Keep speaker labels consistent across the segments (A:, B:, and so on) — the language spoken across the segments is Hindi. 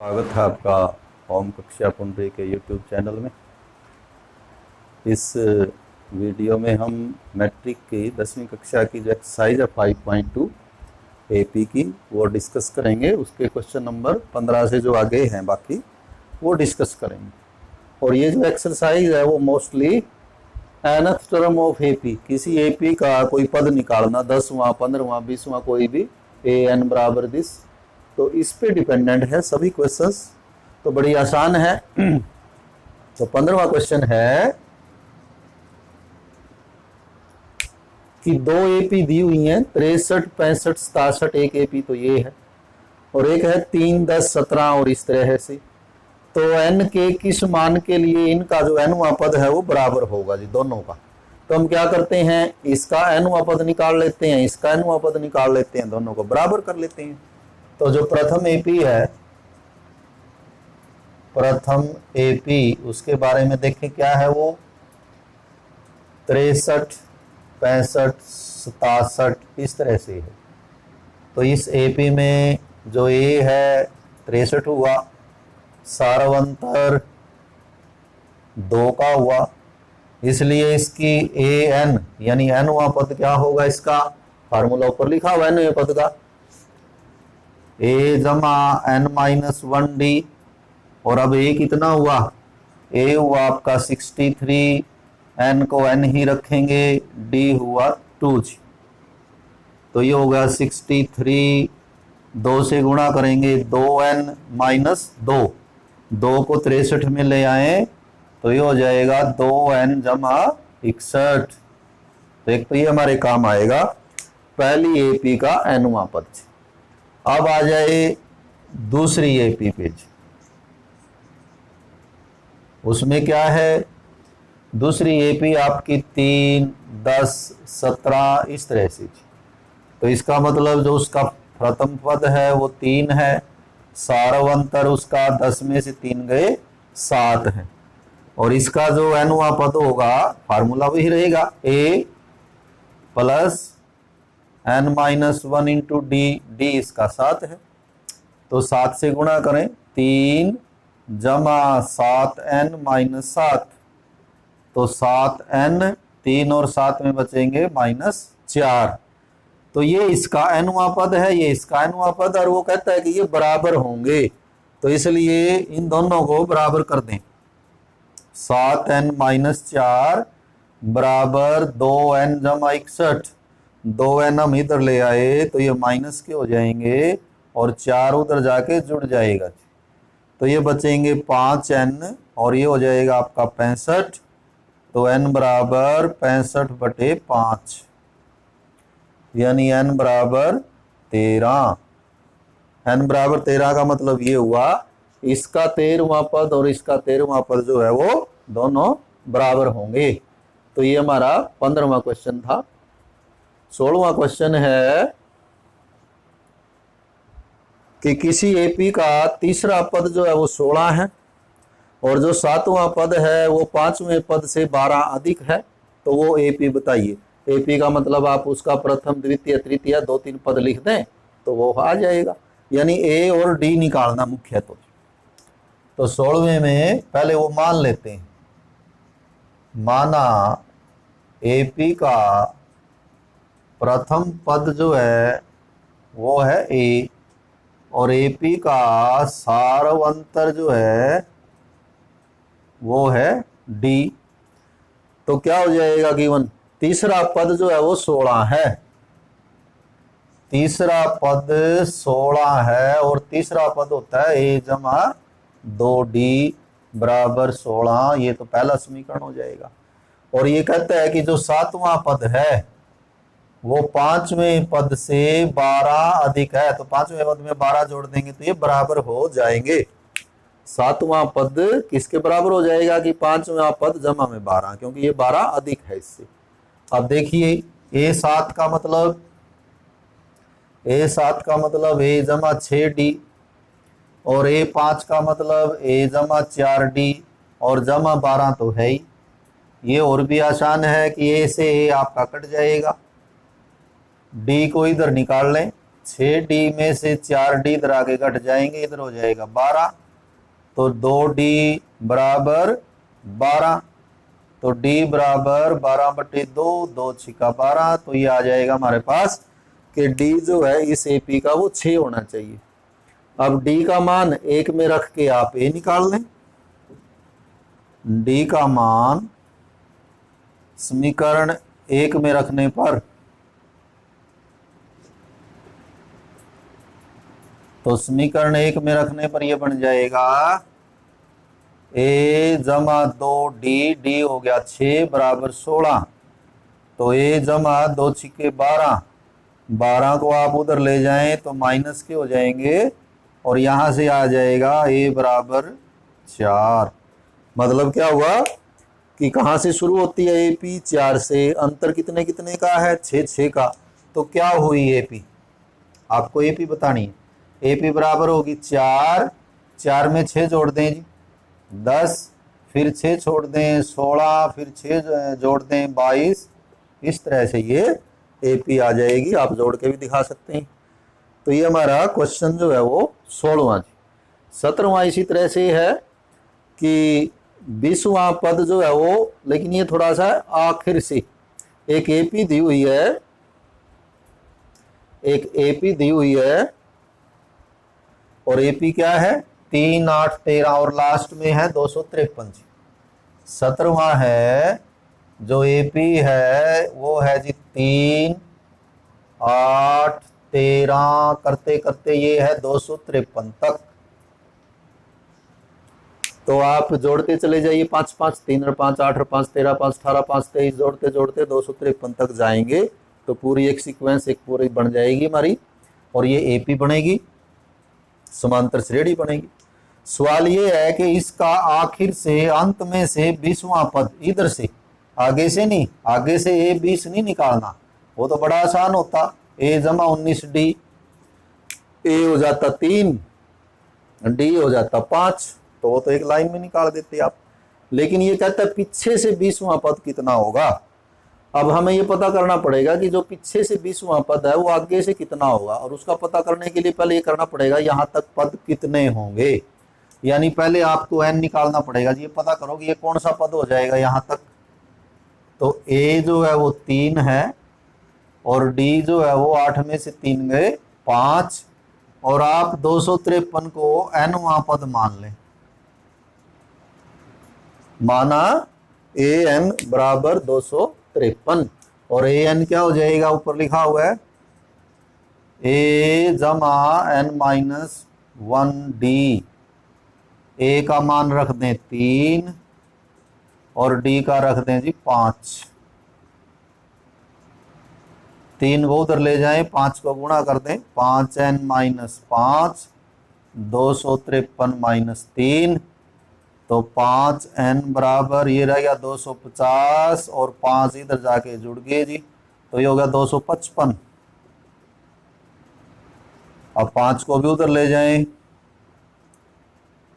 A: स्वागत है आपका होम कक्षा पुंडरी के यूट्यूब चैनल में। इस वीडियो में हम मैट्रिक की 10वीं कक्षा की जो एक्सरसाइज है 5.2 एपी की वो डिस्कस करेंगे। उसके क्वेश्चन नंबर 15 से जो आगे हैं बाकी वो डिस्कस करेंगे। और ये जो एक्सरसाइज है वो mostly nth term of AP, किसी एपी का कोई पद निकालना, 10वां 15वां 20वां कोई भी an बराबर दिस, तो इस पे डिपेंडेंट है सभी क्वेश्चंस। तो बड़ी आसान है। तो 15वां क्वेश्चन है कि दो एपी दी हुई हैं, 63 65 67, एक एपी तो ये है और एक है 3 10 17 और इस तरह से। तो n के किस मान के लिए इनका जो nवां पद है वो बराबर होगा जी, दोनों का। तो हम क्या करते हैं, इसका nवां पद निकाल लेते हैं, इसका nवां पद निकाल लेते हैं, दोनों को बराबर कर लेते हैं। तो जो प्रथम एपी है, प्रथम एपी, उसके बारे में देखें क्या है वो 63 65 67 इस तरह से है। तो इस एपी में जो ए है 63 हुआ, सारवंतर 2 का हुआ, इसलिए इसकी ए एन यानी nवां पद क्या होगा, इसका फार्मूला ऊपर लिखा हुआ है पद का, ए जमा n-1 डी। और अब ए कितना हुआ, ए हुआ आपका 63, n को n ही रखेंगे, डी हुआ 2g। तो ये हो गया 63, 2 से गुणा करेंगे 2n - 2, 2 को 63 में ले आए तो ये हो जाएगा 2n जमा 61। तो एक तो ये हमारे काम आएगा पहली एपी का nवां पद। अब आ जाए दूसरी एपी पेज, उसमें क्या है, दूसरी एपी आपकी 3 10 17 इस तरह से। तो इसका मतलब जो उसका प्रथम पद है वो 3 है, सारवंतर उसका 10 में से 3 गए 7 है, और इसका जो nवां पद होगा फार्मूला वही रहेगा, a plus n-1 into D, D इसका 7 है। तो 7 से गुणा करें, 3 जमा 7n - 7, तो 7n, 3 और 7 में बचेंगे -4। तो ये इसका nवां पद है, ये इसका nवां पद, और वो कहता है कि ये बराबर होंगे, तो इसलिए इन दोनों को बराबर कर दें। 7n - 4 बराबर 2n जमा 61, 2n हम इधर ले आए तो ये माइनस के हो जाएंगे और 4 उधर जाके जुड़ जाएगा। तो ये बचेंगे 5n और ये हो जाएगा आपका 65। तो n बराबर 65/5 यानी n बराबर 13। n बराबर 13 का मतलब ये हुआ इसका 13वां पद और इसका 13वां पद जो है वो दोनों बराबर होंगे। तो ये हमारा 15वां क्वेश्चन था। 16वां क्वेश्चन है कि किसी एपी का तीसरा पद जो है वो 16 है और जो 7वां पद है वो 5वें पद से 12 अधिक है, तो वो एपी बताइए। एपी का मतलब आप उसका प्रथम द्वितीय तृतीय 2-3 पद लिख दें तो वो आ जाएगा, यानी ए और डी निकालना मुख्य। तो 16वें में पहले वो मान लेते हैं, माना एपी का प्रथम पद जो है वो है ए और एपी का सारवंतर जो है वो है डी। तो क्या हो जाएगा गिवन, तीसरा पद जो है वो 16 है, तीसरा पद 16 है और तीसरा पद होता है ए जमा 2d बराबर 16। ये तो पहला समीकरण हो जाएगा। और ये कहता है कि जो 7वां पद है वो 5वें पद से 12 अधिक है, तो 5वें पद में 12 जोड़ देंगे तो ये बराबर हो जाएंगे। 7वां पद किसके बराबर हो जाएगा कि 5वां पद जमा में 12, क्योंकि ये 12 अधिक है इससे। अब देखिए a7 का मतलब, a7 का मतलब a जमा 6d और a5 का मतलब a जमा 4d और जमा 12 तो है ही। ये और भी आसान है कि a से a आपका कट जाएगा, d को इधर निकाल लें, 6D में से 4D इधर आगे घट जाएंगे, इधर हो जाएगा 12, तो 2D बराबर 12, तो D बराबर 12/2, 2 छिका 12, तो ये आ जाएगा हमारे पास कि D जो है इस AP का वो 6 होना चाहिए। अब D का मान 1 में रख के आप A निकाल लें। D का मान समीकरण 1 में रखने पर, तो समीकरण 1 में रखने पर यह बन जाएगा A जमा 2D, D हो गया 6 बराबर 16, तो A जमा 2 छिके 12, 12 को आप उधर ले जाएं तो माइनस के हो जाएंगे, और यहां से आ जाएगा A बराबर 4। मतलब क्या हुआ कि कहां से शुरू होती है AP, 4 से। अंतर कितने कितने का है, 6 का। तो क्या हुई AP, आपको AP बतानी है। AP बराबर होगी 4, 4 में 6 जोड़ दें जी 10, फिर 6 छोड़ दें 16, फिर 6 जोड़ दें 22, इस तरह से ये AP आ जाएगी। आप जोड़ के भी दिखा सकते हैं। तो ये हमारा क्वेश्चन जो है वो 16वां जी। 17वां इसी तरह से है कि 20वां पद जो है वो, लेकिन ये थोड़ा सा आखिर से एक AP दी हुई है, एक AP दी हुई है, और AP क्या है 3, 8, 13, और लास्ट में है 253 जी। 17वां है जो AP है वो है जी 3, 8, 13 करते करते ये है 253 तक। तो आप जोड़ते चले जाइए 5, 5, 3 और 5, 8 और 5, 13, 5, 18, 5, 23, जोड़ते जोड़ते 253 तक जाएंगे, तो पूरी एक सीक्वेंस एक पूरी बन जाएगी हमारी, और ये AP बनेगी, समांतर श्रेणी बनेगी। सवाल ये है कि इसका आखिर से अंत में से 20वां पद, इधर से आगे से नहीं, आगे से A 20 नहीं निकालना, वो तो बड़ा आसान होता। A जमा 19D, A हो जाता 3, D हो जाता 5, तो वो तो एक लाइन में निकाल देते आप। लेकिन ये कहता है पीछे से 20वां पद कितना होगा। अब हमें ये पता करना पड़ेगा कि जो पीछे से 20वां पद है वो आगे से कितना होगा, और उसका पता करने के लिए पहले ये करना पड़ेगा यहां तक पद कितने होंगे, यानी पहले आपको n निकालना पड़ेगा जी। ये पता करो कि ये कौन सा पद हो जाएगा यहां तक। तो A जो है वो 3 है, और D जो है वो 8 में से 3 गए 5, और आप 253 को nवां पद मान लें। माना AN बराबर 253, और AN क्या हो जाएगा, ऊपर लिखा हुआ है A जमा n-1D। A का मान रख दें 3, और D का रख दें जी 5। 3 को उधर ले जाएं, 5 को गुणा कर दें, 5n-5, 253 - 3, तो 5n बराबर ये रह गया 250, और 5 इधर जाके जुड़ गए जी, तो ये हो गया 255। अब 5 को भी उधर ले जाएं,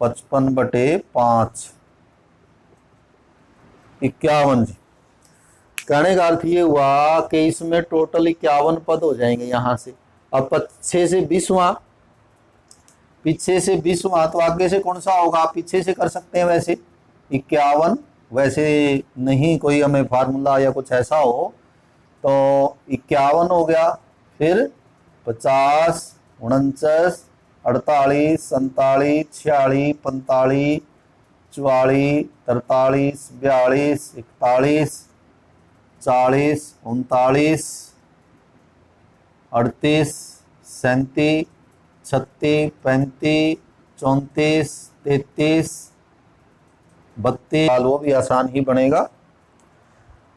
A: 55/5, 51 जी। कहने का अर्थ ये हुआ कि इसमें टोटल 51 पद हो जाएंगे यहां से। अब पीछे से 20वां, पीछे से 20वां, तो आगे से कौन सा होगा, आप पीछे से कर सकते हैं वैसे 51, वैसे नहीं कोई हमें फार्मूला या कुछ ऐसा हो, तो 51 हो गया, फिर 50, 49, 48, 47, 46, 45, 44, 43, 42, 41, 40, 39, 38, 37, 36, 35, 34, 33, 32, वो भी आसान ही बनेगा।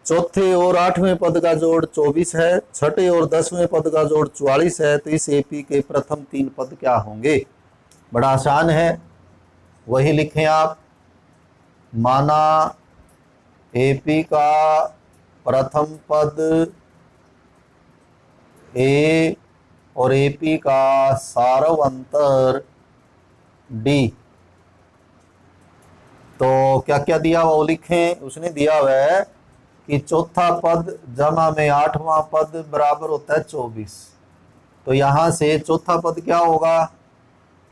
A: चौथे और 8वें पद का जोड़ 24 है, छठे और 10वें पद का जोड़ 44 है, तो इस AP के प्रथम 3 पद क्या होंगे। बड़ा आसान है, वही लिखें आप। माना AP का प्रथम पद A और AP का सारवंतर D, तो क्या क्या दिया हुआ वो लिखें। उसने दिया हुआ है कि चौथा पद जमा में 8वां पद बराबर होता है 24, तो यहाँ से चौथा पद क्या होगा,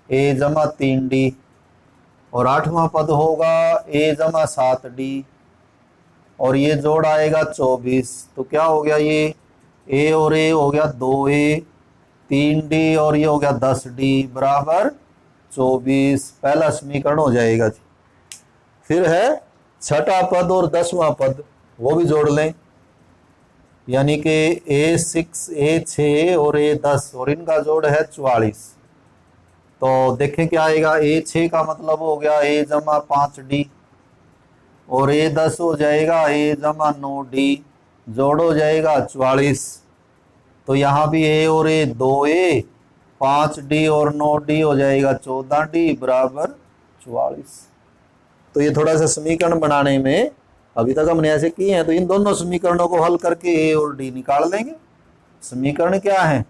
A: a जमा 3d, और 8वां पद होगा a जमा 7d, और ये जोड़ आएगा 24। तो क्या हो गया, ये a और a हो गया 2a, 3d और ये हो गया 10d बराबर 24। पहला समीकरण हो जाएगा जी। फिर है छठा पद और 10वां पद, वो भी जोड़ लें, यानी कि a6 a6 और a10, और इनका जोड़ है 44। तो देखें क्या आएगा, a6 का मतलब हो गया a जमा 5d, और a10 हो जाएगा a जमा 9d, जोड़ हो जाएगा 44। तो यहाँ भी a और a 2a, 5d और 9d हो जाएगा 14d बराबर 44। तो ये थोड़ा सा समीकरण बनाने में अभी तक हमने ऐसे किए हैं, तो इन दोनों समीकरणों को हल करके a और d निकाल लेंगे। समीकरण क्या है,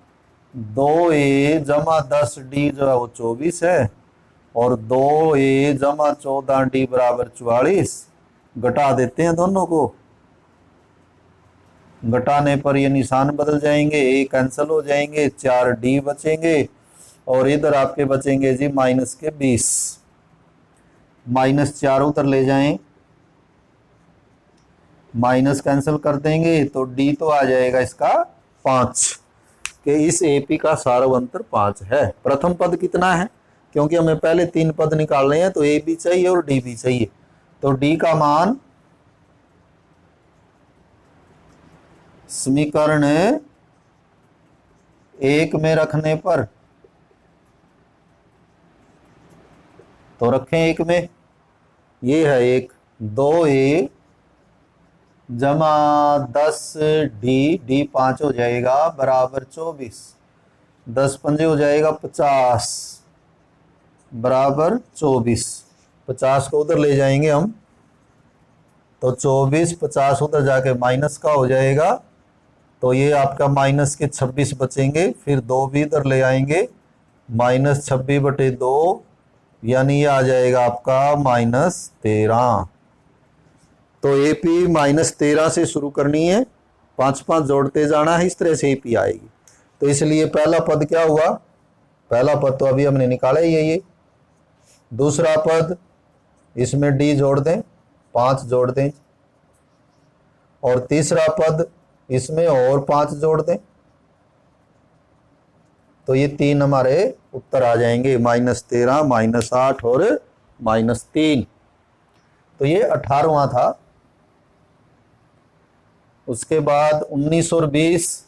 A: 2a जमा 10d जो है वो 24 है, और 2a जमा 14d बराबर 44। घटा देते हैं दोनों को, घटाने पर ये निशान बदल जाएंगे, a कैंसिल हो जाएंगे, 4d बचेंगे, और इधर आपके बचेंगे जी माइनस के 20। -4 उधर ले जाएं, माइनस कैंसिल कर देंगे, तो d तो आ जाएगा इसका 5, कि इस AP का सारवंतर 5 है। प्रथम पद कितना है, क्योंकि हमें पहले 3 पद निकालने हैं, तो A भी चाहिए और D भी चाहिए। तो D का मान समीकरण 1 में रखने पर, तो रखें 1 में, ये है 1, 2a जमा 10d, d 5 हो जाएगा बराबर 24, 10 पंजे हो जाएगा 50 बराबर 24। 50 को उधर ले जाएंगे हम, तो 24 50 उधर जाके माइनस का हो जाएगा, तो ये आपका माइनस के 26 बचेंगे। फिर 2 भी इधर ले आएंगे, -26/2, यानी ये आ जाएगा आपका -13। तो AP -13 से शुरू करनी है, 5-5 जोड़ते जाना है, इस तरह से AP आएगी। तो इसलिए पहला पद क्या हुआ, पहला पद तो अभी हमने निकाला ही है ये। दूसरा पद, इसमें D जोड़ दें, 5 जोड़ दें, और तीसरा पद इसमें और 5 जोड़ दें, तो ये 3 हमारे उत्तर आ जाएंगे, -13, -8 और -3। तो ये 18वां था। उसके बाद 19 और 20,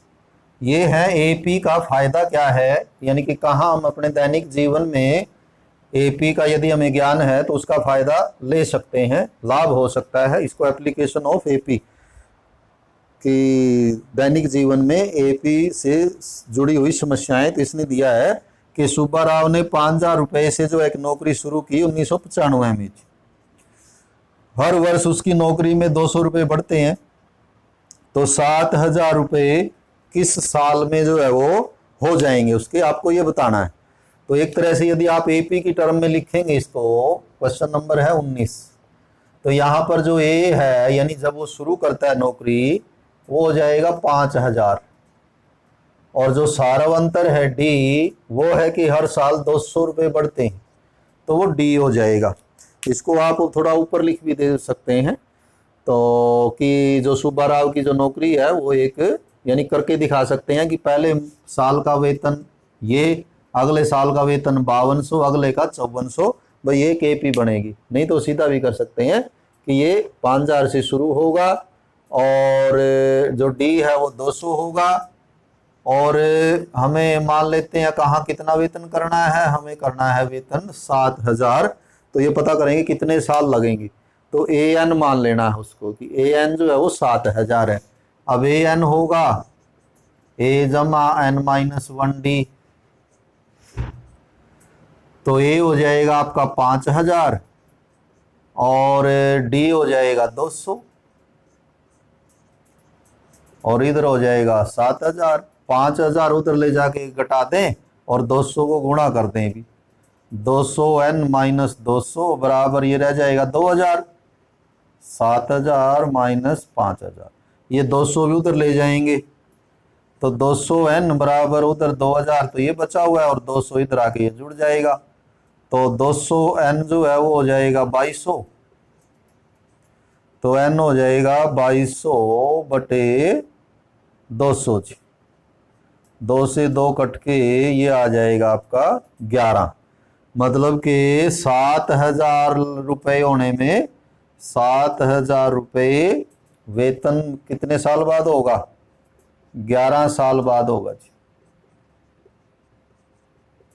A: ये है AP का फायदा क्या है, यानी कि कहाँ हम अपने दैनिक जीवन में AP का यदि हमें ज्ञान है तो उसका फायदा ले सकते हैं, लाभ हो सकता है। इसको एप्लीकेशन ऑफ AP, कि दैनिक जीवन में AP से जुड़ी हुई समस्याएं, तो इसने दिया है कि सुब्बा राव ने 5000 रुपये से जो एक नौकरी शुरू की 1995 में, हर वर्ष उसकी नौकरी में 200 रुपये बढ़ते हैं, तो 7000 रुपये किस साल में जो है वो हो जाएंगे उसके, आपको ये बताना है। तो एक तरह से यदि आप AP की टर्म में लिखेंगे इसको, क्वेश्चन नंबर है 19, तो यहाँ पर जो A है, यानी जब वो शुरू करता है नौकरी, वो हो जाएगा 5000, और जो सारवंतर है D, वो है कि हर साल 200 रुपये बढ़ते हैं, तो वो D हो जाएगा। इसको आप थोड़ा ऊपर लिख भी दे सकते हैं, तो कि जो सुब्बा राव की जो नौकरी है वो एक, यानी करके दिखा सकते हैं कि पहले साल का वेतन ये, अगले साल का वेतन 5200, अगले का 5400, भाई एक AP बनेगी। नहीं तो सीधा भी कर सकते हैं कि ये 5000 से शुरू होगा, और जो D है वो 200 होगा, और हमें मान लेते हैं कहाँ कितना वेतन करना है, हमें करना है वेतन 7000, तो ये पता करेंगे कितने साल लगेंगे, तो AN मान लेना है उसको, कि AN जो है वो 7000 है। अब AN होगा A जमा N-1D, तो A हो जाएगा आपका 5000, और D हो जाएगा 200, और इधर हो जाएगा 7000। 5000 उधर ले जाके घटा दें, और 200 को गुणा कर दें भी, 200N-200 बराबर ये रह जाएगा 2000, 7000 - 5000, ये 200 भी उधर ले जाएंगे, तो 200n बराबर उधर 2000 तो ये बचा हुआ है और 200 इधर आके ये जुड़ जाएगा। तो 200n जो है वो हो जाएगा 2200। तो n हो जाएगा 2200 बटे 200 जी। 2 से 2 कट के ये आ जाएगा आपका 11। मतलब कि 7000 रुपये होने में 7000 रुपये वेतन कितने साल बाद होगा? 11 साल बाद होगा जी।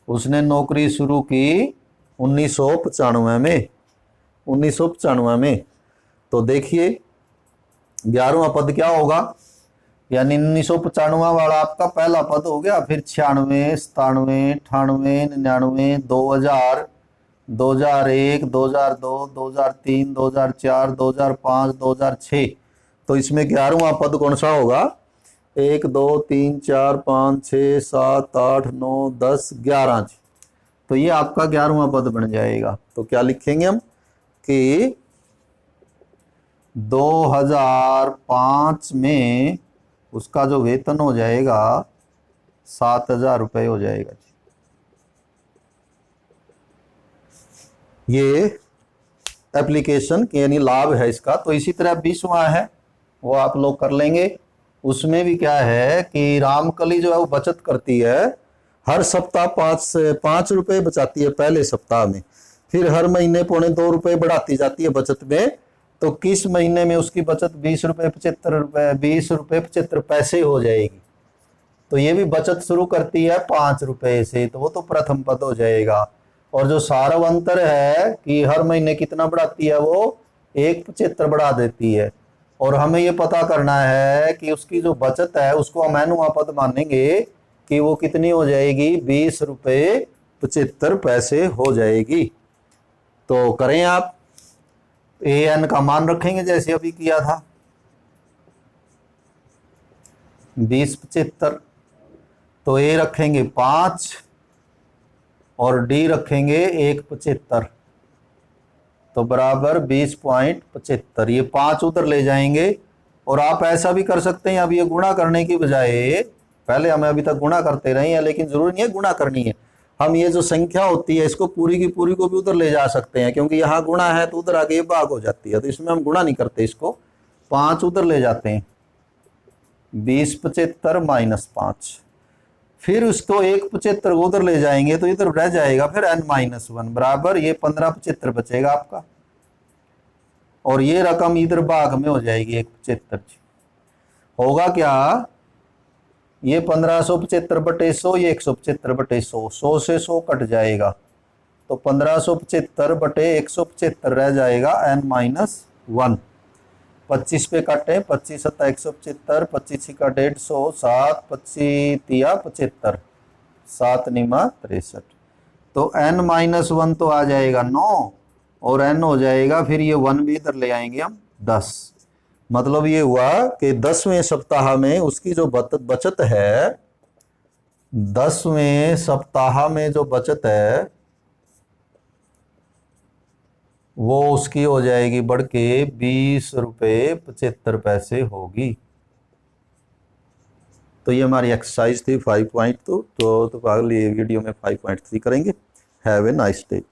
A: उसने नौकरी शुरू की 1995 में। 1995 में। तो देखिए 11वां पद क्या होगा, यानी 1995 वाला आपका पहला पद हो गया। फिर 96, 97, 98, 99, 2000, 2001, 2002, 2003, 2004, 2005, 2006। तो इसमें 11वां पद कौन सा होगा? 1, 2, 3, 4, 5, 6, 7, 8, 9, 10, 11। तो ये आपका 11वां पद बन जाएगा। तो क्या लिखेंगे हम कि 2005 में उसका जो वेतन हो जाएगा 7000 रुपये हो जाएगा जी। ये एप्लीकेशन यानी लाभ है इसका। तो इसी तरह 20वां है वो आप लोग कर लेंगे। उसमें भी क्या है कि रामकली जो है वो बचत करती है, हर सप्ताह 5 रुपए बचाती है पहले सप्ताह में, फिर हर महीने 2.25 रुपए बढ़ाती जाती है बचत में। तो किस महीने में उसकी बचत 20 रुपये 75 रुपये 20 रुपये 75 पैसे हो जाएगी। तो ये भी बचत शुरू करती है 5 रुपये से, तो वो तो प्रथम पद हो जाएगा। और जो सारवंतर है कि हर महीने कितना बढ़ाती है, वो 1.75 बढ़ा देती है। और हमें ये पता करना है कि उसकी जो बचत है उसको हम एनुआ पद मानेंगे कि वो कितनी हो जाएगी, 20 रुपये 75 पैसे हो जाएगी। तो करें आप, an का मान रखेंगे जैसे अभी किया था 20.75। तो a रखेंगे 5 और d रखेंगे 1.75, तो बराबर 20.75। ये 5 उधर ले जाएंगे। और आप ऐसा भी कर सकते हैं, अब ये गुणा करने की बजाय, पहले हमें अभी तक गुणा करते रहे हैं लेकिन जरूरी नहीं है गुणा करनी है, हम ये जो संख्या होती है इसको पूरी की पूरी को भी उधर ले जा सकते हैं, क्योंकि यहाँ गुणा है तो उधर आगे भाग हो जाती है। तो इसमें हम गुणा नहीं करते, इसको 5 उधर ले जाते हैं, 20.75 माइनस 5। फिर उसको 1.75 उधर ले जाएंगे तो इधर रह जाएगा फिर n-1 बराबर ये 15.75 बचेगा आपका। और ये रकम इधर भाग में हो जाएगी 1.75। होगा क्या, ये 1575 बटे 100, ये 175 बटे 100, 100 से 100 कट जाएगा। तो 1575 बटे 175 रह जाएगा n-1। 25 पे काटे, 25 सत्ता 175, 25 का 150, 7 25 तिया 75, 7 निमा 63। तो n-1 तो आ जाएगा 9 और n हो जाएगा, फिर ये 1 भी इधर ले आएंगे हम 10। मतलब ये हुआ कि 10वें सप्ताह में उसकी जो बचत है, 10वें सप्ताह में जो बचत है वो उसकी हो जाएगी बढ़ के 20 रुपये 75 पैसे होगी। तो ये हमारी एक्सरसाइज थी 5.2। तो अगली वीडियो में 5.3 करेंगे। Have a nice day.